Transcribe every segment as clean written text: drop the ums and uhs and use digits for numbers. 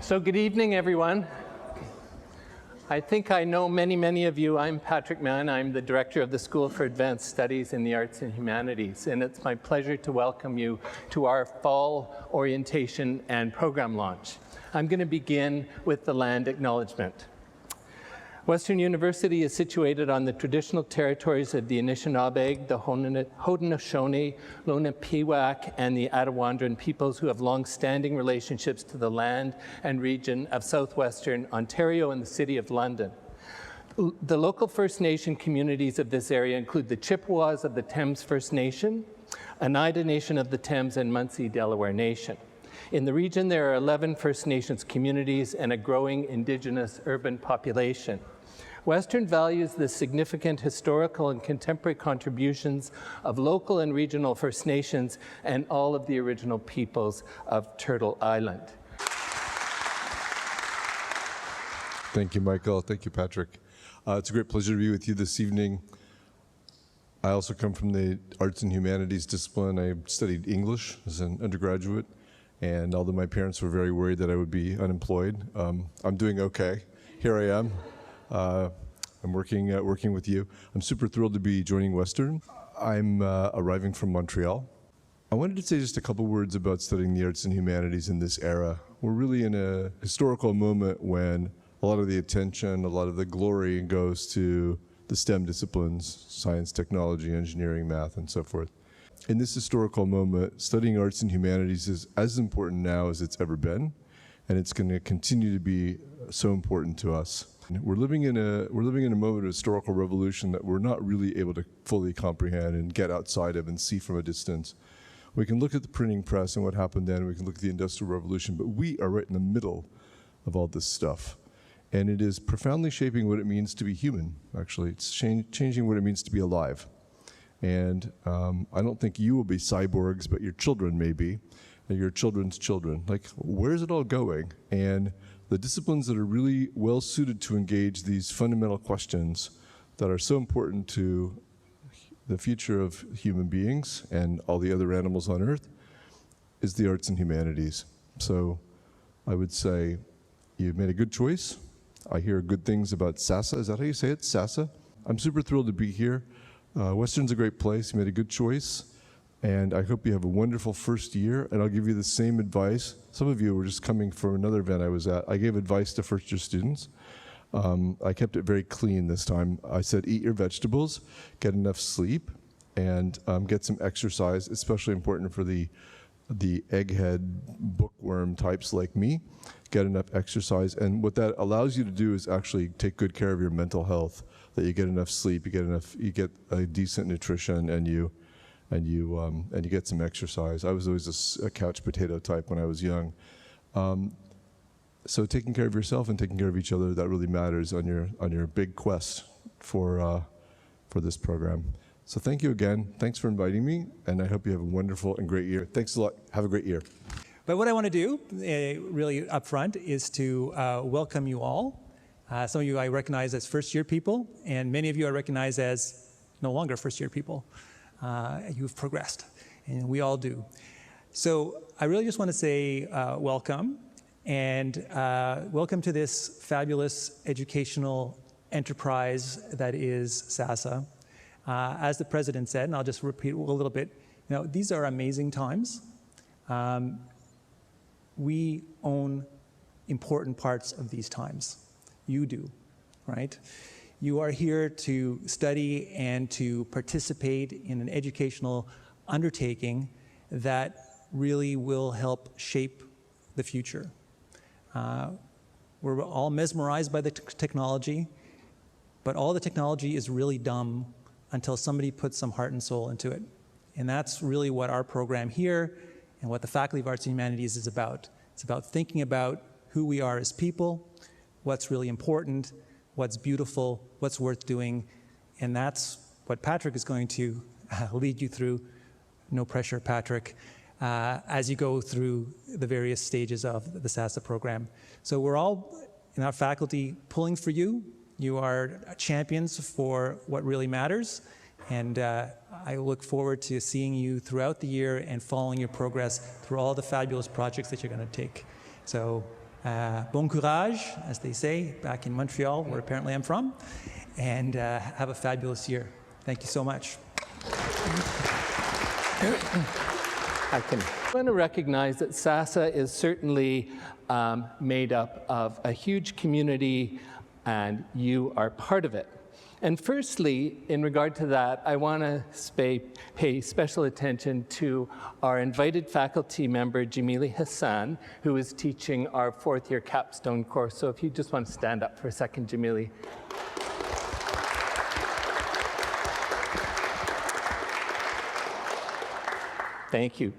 So good evening, everyone. I think I know many of you. I'm Patrick Mann. I'm the director of the School for Advanced Studies in the Arts and Humanities, and it's my pleasure to welcome you to our fall orientation and program launch. I'm going to begin with the land acknowledgement. Western University is situated on the traditional territories of the Anishinaabe, the Haudenosaunee, Lenape, and the Attawandaron peoples who have long-standing relationships to the land and region of southwestern Ontario and the City of London. The local First Nation communities of this area include the Chippewas of the Thames First Nation, Oneida Nation of the Thames, and Munsee Delaware Nation. In the region, there are 11 First Nations communities and a growing Indigenous urban population. Western values the significant historical and contemporary contributions of local and regional First Nations and all of the original peoples of Turtle Island. Thank you, Michael. Thank you, Patrick. It's a great pleasure to be with you this evening. I also come from the arts and humanities discipline. I studied English as an undergraduate, and although my parents were very worried that I would be unemployed, I'm doing okay. Here I am. I'm working with you. I'm super thrilled to be joining Western. I'm arriving from Montreal. I wanted to say just a couple words about studying the arts and humanities in this era. We're really in a historical moment when a lot of the attention, a lot of the glory goes to the STEM disciplines, science, technology, engineering, math, and so forth. In this historical moment, studying arts and humanities is as important now as it's ever been, and it's going to continue to be so important to us. We're living in a moment of historical revolution that we're not really able to fully comprehend and get outside of and see from a distance. We can look at the printing press and what happened then, we can look at the Industrial Revolution, but we are right in the middle of all this stuff. And it is profoundly shaping what it means to be human, actually. It's changing what it means to be alive. And I don't think you will be cyborgs, but your children may be, and your children's children. Like, where's it all going? And the disciplines that are really well suited to engage these fundamental questions that are so important to the future of human beings and all the other animals on Earth is the arts and humanities. So I would say you've made a good choice. I hear good things about SASAH. Is that how you say it? SASAH? I'm super thrilled to be here. Western's a great place. You made a good choice. And I hope you have a wonderful first year, and I'll give you the same advice. Some of you were just coming from another event I was at. I gave advice to first-year students. I kept it very clean this time. I said, eat your vegetables, get enough sleep, and get some exercise, especially important for the egghead bookworm types like me. Get enough exercise, and what that allows you to do is actually take good care of your mental health, that you get enough sleep, you get a decent nutrition, and you get some exercise. I was always a couch potato type when I was young. So taking care of yourself and taking care of each other, that really matters on your big quest for this program. So thank you again. Thanks for inviting me, and I hope you have a wonderful and great year. Thanks a lot. Have a great year. But what I want to do, really up front, is to welcome you all. Some of you I recognize as first-year people, and many of you I recognize as no longer first-year people. You've progressed, and we all do. So I really just want to say welcome, and welcome to this fabulous educational enterprise that is SASAH. As the president said, and I'll just repeat a little bit, these are amazing times. We own important parts of these times. You do, right? You are here to study and to participate in an educational undertaking that really will help shape the future. We're all mesmerized by the technology, but all the technology is really dumb until somebody puts some heart and soul into it. And that's really what our program here and what the Faculty of Arts and Humanities is about. It's about thinking about who we are as people, what's really important, what's beautiful, what's worth doing, and that's what Patrick is going to lead you through. No pressure, Patrick, as you go through the various stages of the SASAH program. So we're all, in our faculty, pulling for you. You are champions for what really matters, and I look forward to seeing you throughout the year and following your progress through all the fabulous projects that you're going to take. So Bon courage, as they say back in Montreal, where apparently I'm from, and have a fabulous year. Thank you so much. I want to recognize that SASAH is certainly made up of a huge community, and you are part of it. And firstly, in regard to that, I want to pay special attention to our invited faculty member, Jamili Hassan, who is teaching our fourth-year capstone course. So if you just want to stand up for a second, Jamili. Thank you.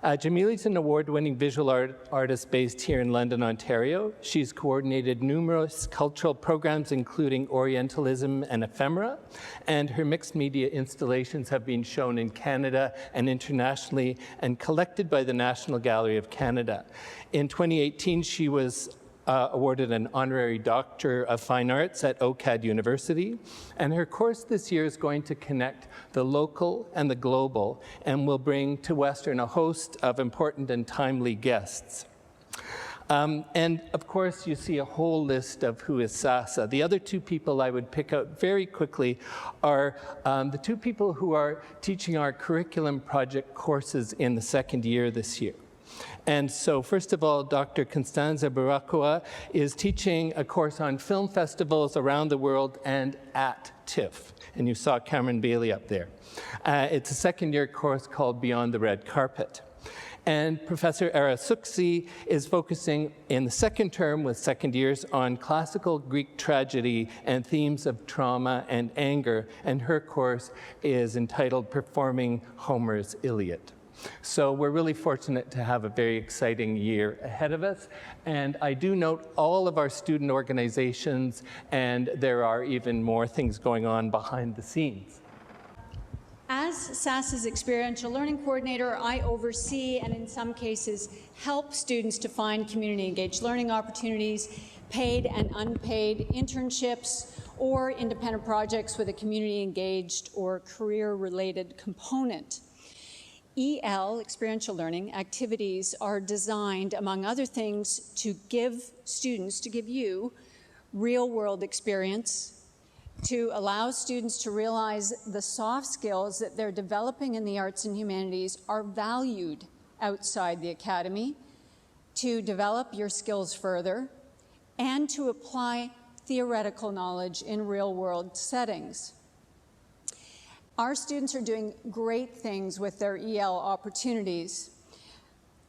Jamili's an award-winning visual artist based here in London, Ontario. She's coordinated numerous cultural programs, including Orientalism and Ephemera, and her mixed media installations have been shown in Canada and internationally and collected by the National Gallery of Canada. In 2018, she was awarded an honorary Doctor of Fine Arts at OCAD University, and her course this year is going to connect the local and the global, and will bring to Western a host of important and timely guests. And of course, you see a whole list of who is SASAH. The other two people I would pick out very quickly are the two people who are teaching our curriculum project courses in the second year this year. And so, first of all, Dr. Constanza Barakua is teaching a course on film festivals around the world and at TIFF. And you saw Cameron Bailey up there. It's a second-year course called Beyond the Red Carpet. And Professor Ara Suksi is focusing in the second term with second years on classical Greek tragedy and themes of trauma and anger. And her course is entitled Performing Homer's Iliad. So we're really fortunate to have a very exciting year ahead of us. And I do note all of our student organizations, and there are even more things going on behind the scenes. As SASAH's experiential learning coordinator, I oversee and in some cases help students to find community-engaged learning opportunities, paid and unpaid internships, or independent projects with a community-engaged or career-related component. EL, experiential learning, activities are designed, among other things, to give students, to give you, real-world experience, to allow students to realize the soft skills that they're developing in the arts and humanities are valued outside the academy, to develop your skills further, and to apply theoretical knowledge in real-world settings. Our students are doing great things with their EL opportunities.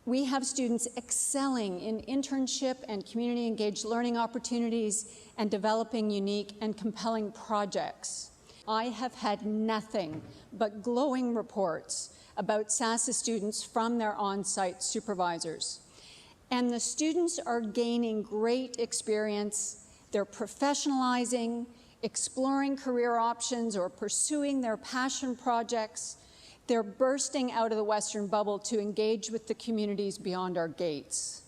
We have students excelling in internship and community-engaged learning opportunities and developing unique and compelling projects. I have had nothing but glowing reports about SASAH students from their on-site supervisors. And the students are gaining great experience. They're professionalizing, exploring career options, or pursuing their passion projects. They're bursting out of the Western bubble to engage with the communities beyond our gates.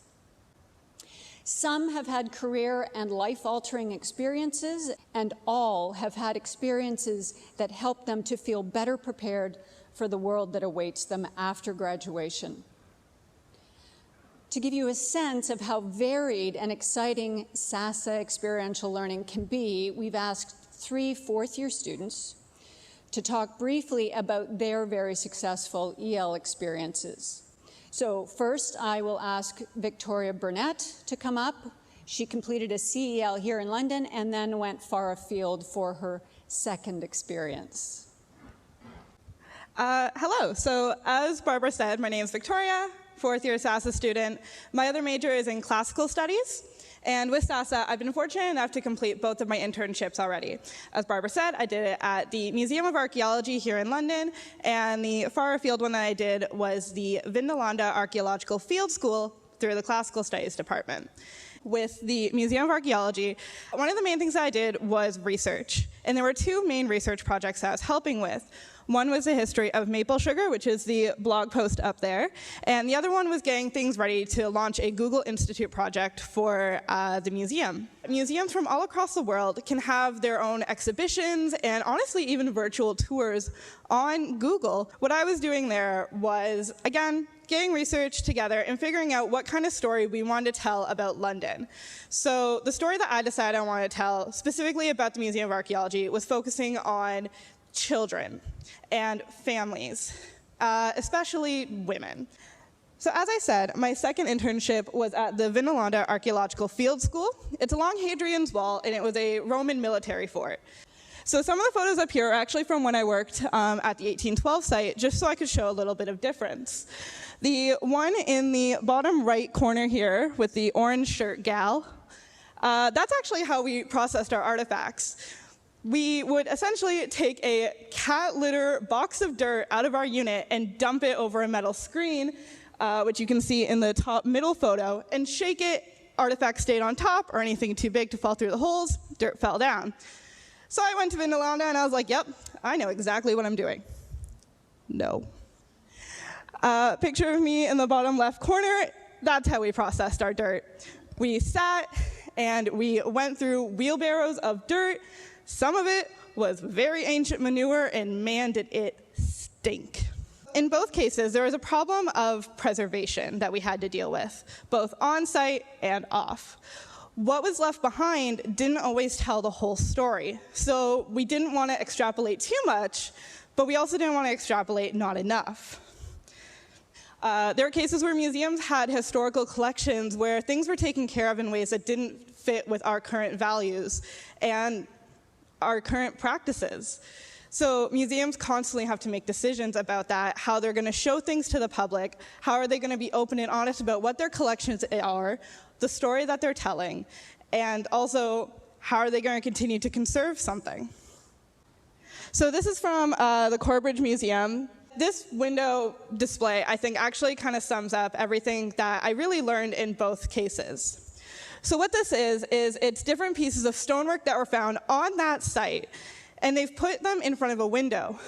Some have had career and life-altering experiences, and all have had experiences that help them to feel better prepared for the world that awaits them after graduation. To give you a sense of how varied and exciting SASAH experiential learning can be, we've asked 3 fourth-year students to talk briefly about their very successful EL experiences. So first, I will ask Victoria Burnett to come up. She completed a CEL here in London and then went far afield for her second experience. Hello. So as Barbara said, my name is Victoria, fourth-year SASAH student. My other major is in classical studies. And with SASAH, I've been fortunate enough to complete both of my internships already. As Barbara said, I did it at the Museum of Archaeology here in London, and the far afield one that I did was the Vindolanda Archaeological Field School through the Classical Studies Department. With the Museum of Archaeology, one of the main things that I did was research. And there were 2 main research projects that I was helping with. One was the history of maple sugar, which is the blog post up there. And the other one was getting things ready to launch a Google Institute project for the museum. Museums from all across the world can have their own exhibitions and honestly even virtual tours on Google. What I was doing there was, again, getting research together and figuring out what kind of story we wanted to tell about London. So the story that I decided I wanted to tell, specifically about the Museum of Archaeology, was focusing on children and families, especially women. So as I said, my second internship was at the Vinalanda Archaeological Field School. It's along Hadrian's Wall, and it was a Roman military fort. So some of the photos up here are actually from when I worked at the 1812 site, just so I could show a little bit of difference. The one in the bottom right corner here with the orange shirt gal, that's actually how we processed our artifacts. We would essentially take a cat litter box of dirt out of our unit and dump it over a metal screen, which you can see in the top middle photo, and shake it. Artifacts stayed on top, or anything too big to fall through the holes, dirt fell down. So I went to Vinalanda and I was like, yep, I know exactly what I'm doing. No. Picture of me in the bottom left corner, that's how we processed our dirt. We sat and we went through wheelbarrows of dirt. Some of it was very ancient manure, and man, did it stink. In both cases, there was a problem of preservation that we had to deal with, both on-site and off. What was left behind didn't always tell the whole story, so we didn't want to extrapolate too much, but we also didn't want to extrapolate not enough. There were cases where museums had historical collections where things were taken care of in ways that didn't fit with our current values and our current practices. So museums constantly have to make decisions about that, how they're going to show things to the public, how are they going to be open and honest about what their collections are, the story that they're telling, and also how are they going to continue to conserve something. So this is from the Corbridge Museum. This window display, I think, actually kind of sums up everything that I really learned in both cases. So what this is it's different pieces of stonework that were found on that site, and they've put them in front of a window.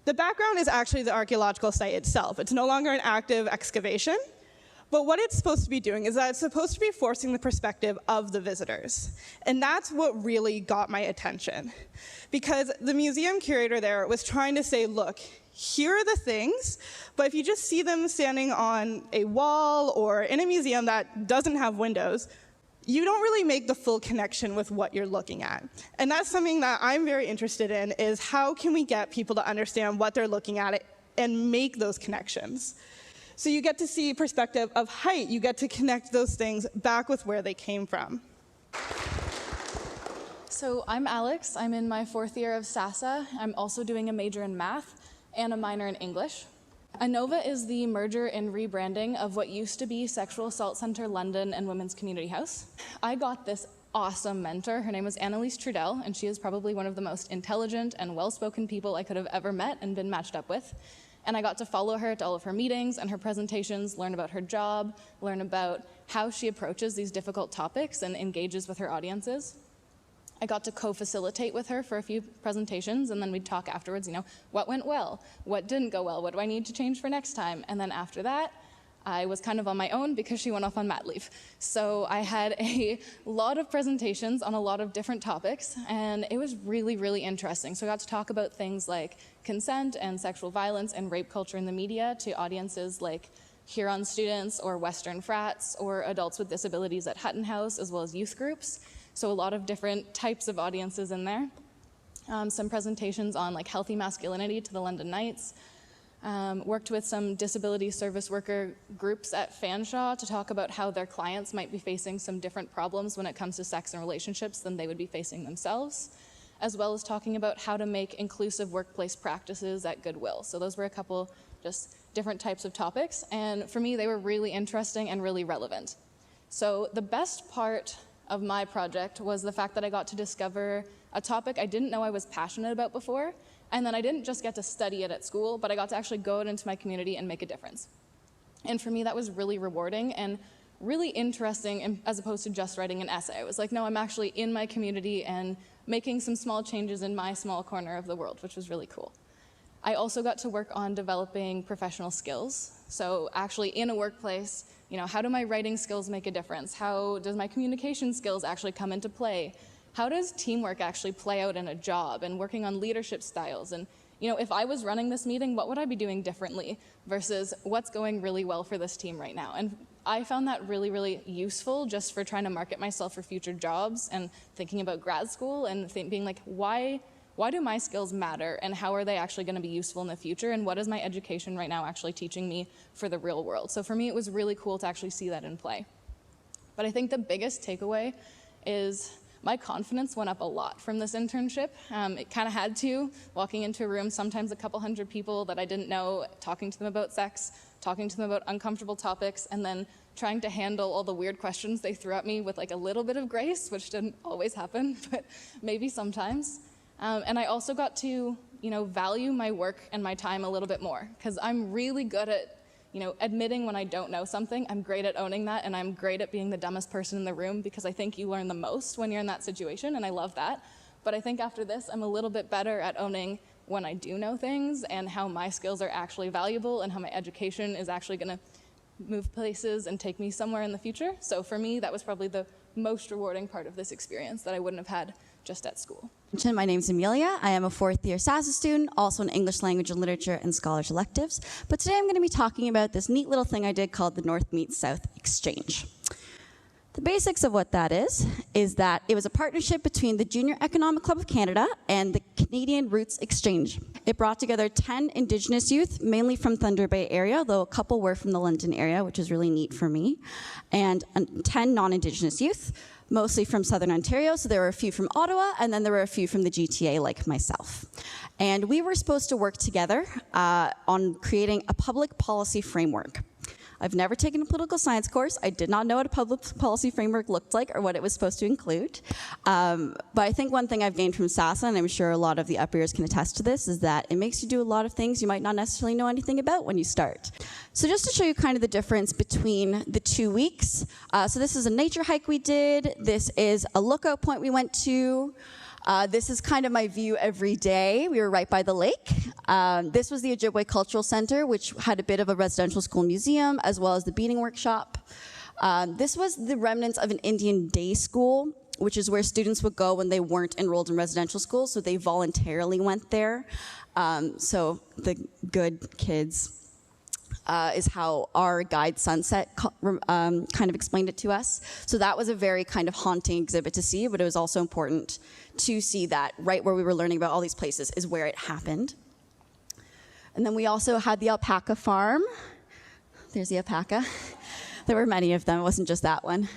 The background is actually the archaeological site itself. It's no longer an active excavation, but what it's supposed to be doing is that it's supposed to be forcing the perspective of the visitors. And that's what really got my attention. Because the museum curator there was trying to say, look, here are the things, but if you just see them standing on a wall or in a museum that doesn't have windows, you don't really make the full connection with what you're looking at. And that's something that I'm very interested in, is how can we get people to understand what they're looking at and make those connections. So you get to see perspective of height, you get to connect those things back with where they came from. So I'm Alex, I'm in my 4th year of SASAH. I'm also doing a major in math and a minor in English. ANOVA is the merger and rebranding of what used to be Sexual Assault Centre London and Women's Community House. I got this awesome mentor. Her name was Annalise Trudell, and she is probably one of the most intelligent and well-spoken people I could have ever met and been matched up with. And I got to follow her to all of her meetings and her presentations, learn about her job, learn about how she approaches these difficult topics and engages with her audiences. I got to co-facilitate with her for a few presentations, and then we'd talk afterwards, what went well, what didn't go well, what do I need to change for next time? And then after that, I was kind of on my own because she went off on mat leave. So I had a lot of presentations on a lot of different topics, and it was really, really interesting. So I got to talk about things like consent and sexual violence and rape culture in the media to audiences like Huron students or Western frats or adults with disabilities at Hutton House, as well as youth groups. So a lot of different types of audiences in there. Some presentations on healthy masculinity to the London Knights. Worked with some disability service worker groups at Fanshawe to talk about how their clients might be facing some different problems when it comes to sex and relationships than they would be facing themselves, as well as talking about how to make inclusive workplace practices at Goodwill. So those were a couple just different types of topics, and for me they were really interesting and really relevant. So the best part of my project was the fact that I got to discover a topic I didn't know I was passionate about before, and then I didn't just get to study it at school, but I got to actually go out into my community and make a difference. And for me, that was really rewarding and really interesting, as opposed to just writing an essay. I was like, no, I'm actually in my community and making some small changes in my small corner of the world, which was really cool. I also got to work on developing professional skills. So actually in a workplace, how do my writing skills make a difference? How does my communication skills actually come into play? How does teamwork actually play out in a job, and working on leadership styles and, if I was running this meeting, what would I be doing differently versus what's going really well for this team right now? And I found that really, really useful just for trying to market myself for future jobs and thinking about grad school and being like, why do my skills matter and how are they actually going to be useful in the future, and what is my education right now actually teaching me for the real world? So for me, it was really cool to actually see that in play. But I think the biggest takeaway is my confidence went up a lot from this internship. It kind of had to, walking into a room, sometimes a couple hundred people that I didn't know, talking to them about sex, talking to them about uncomfortable topics, and then trying to handle all the weird questions they threw at me with like a little bit of grace, which didn't always happen, but maybe sometimes. And I also got to, value my work and my time a little bit more, because I'm really good at, admitting when I don't know something. I'm great at owning that, and I'm great at being the dumbest person in the room, because I think you learn the most when you're in that situation, and I love that. But I think after this, I'm a little bit better at owning when I do know things and how my skills are actually valuable and how my education is actually going to move places and take me somewhere in the future. So for me, that was probably the most rewarding part of this experience that I wouldn't have had just at school. My name is Amelia. I am a fourth-year SASAH student, also in English Language and Literature and Scholars Electives. But today I'm going to be talking about this neat little thing I did called the North Meets South Exchange. The basics of what that is that it was a partnership between the Junior Economic Club of Canada and the Canadian Roots Exchange. It brought together 10 Indigenous youth, mainly from Thunder Bay area, though a couple were from the London area, which is really neat for me, and 10 non-Indigenous youth, mostly from Southern Ontario. So there were a few from Ottawa, and then there were a few from the GTA, like myself. And we were supposed to work together on creating a public policy framework. I've never taken a political science course. I did not know what a public policy framework looked like or what it was supposed to include. But I think one thing I've gained from SASAH, and I'm sure a lot of the up-ears can attest to this, is that it makes you do a lot of things you might not necessarily know anything about when you start. So just to show you kind of the difference between the 2 weeks. So this is a nature hike we did. This is a lookout point we went to. This is kind of my view every day. We were right by the lake. This was the Ojibwe Cultural Center, which had a bit of a residential school museum, as well as the beading workshop. This was the remnants of an Indian day school, which is where students would go when they weren't enrolled in residential school, so they voluntarily went there. So the good kids is how our guide Sunset kind of explained it to us. So that was a very kind of haunting exhibit to see, but it was also important to see that right where we were learning about all these places is where it happened. And then we also had the alpaca farm. There's the alpaca. There were many of them, it wasn't just that one.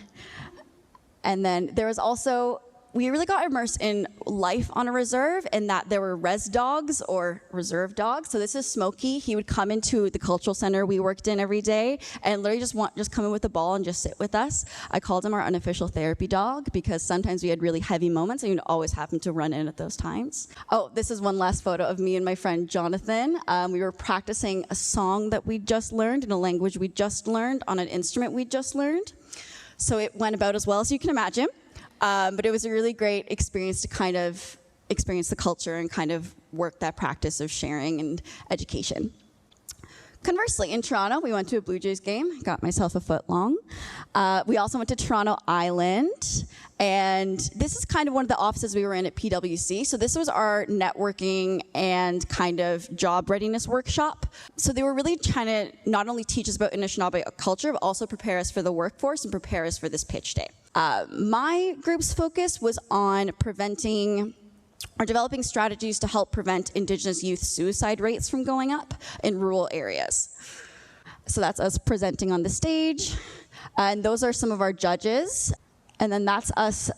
And then there was also, we really got immersed in life on a reserve, in that there were res dogs or reserve dogs. So this is Smokey. He would come into the cultural center we worked in every day and literally just come in with the ball and just sit with us. I called him our unofficial therapy dog because sometimes we had really heavy moments and you'd always happen to run in at those times. Oh, this is one last photo of me and my friend Jonathan. We were practicing a song that we just learned in a language we just learned on an instrument we just learned. So it went about as well as you can imagine. But it was a really great experience to kind of experience the culture and kind of work that practice of sharing and education. Conversely, in Toronto, we went to a Blue Jays game, got myself a foot long. We also went to Toronto Island, and this is kind of one of the offices we were in at PwC. So this was our networking and kind of job readiness workshop. So they were really trying to not only teach us about Anishinaabe culture, but also prepare us for the workforce and prepare us for this pitch day. My group's focus was on preventing or developing strategies to help prevent Indigenous youth suicide rates from going up in rural areas. So that's us presenting on the stage, and those are some of our judges. And then that's us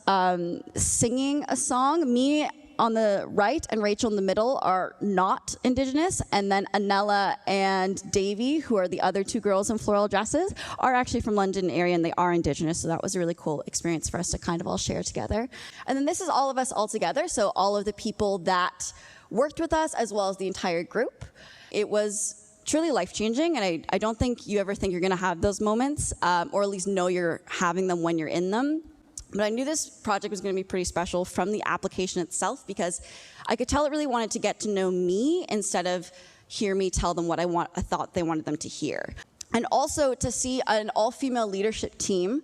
singing a song. Me on the right and Rachel in the middle are not Indigenous, and then Anella and Davy, who are the other two girls in floral dresses, are actually from London area and they are Indigenous, so that was a really cool experience for us to kind of all share together. And then this is all of us all together, so all of the people that worked with us as well as the entire group. It was truly life-changing, and I don't think you ever think you're gonna have those moments, or at least know you're having them when you're in them. But I knew this project was going to be pretty special from the application itself, because I could tell it really wanted to get to know me instead of hear me tell them what I thought they wanted them to hear. And also to see an all-female leadership team.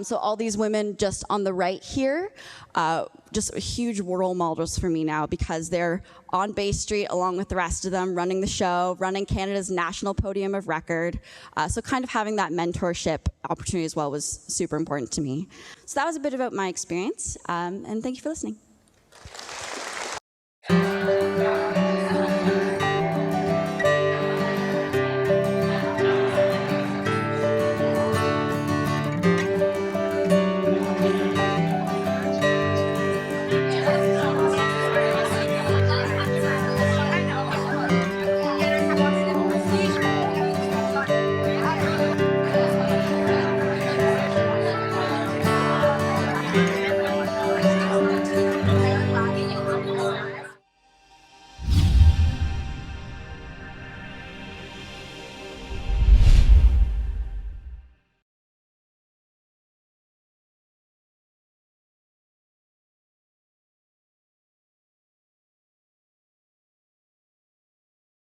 So all these women just on the right here, just huge role models for me now, because they're on Bay Street along with the rest of them, running the show, running Canada's national podium of record. So kind of having that mentorship opportunity as well was super important to me. So that was a bit about my experience, and thank you for listening.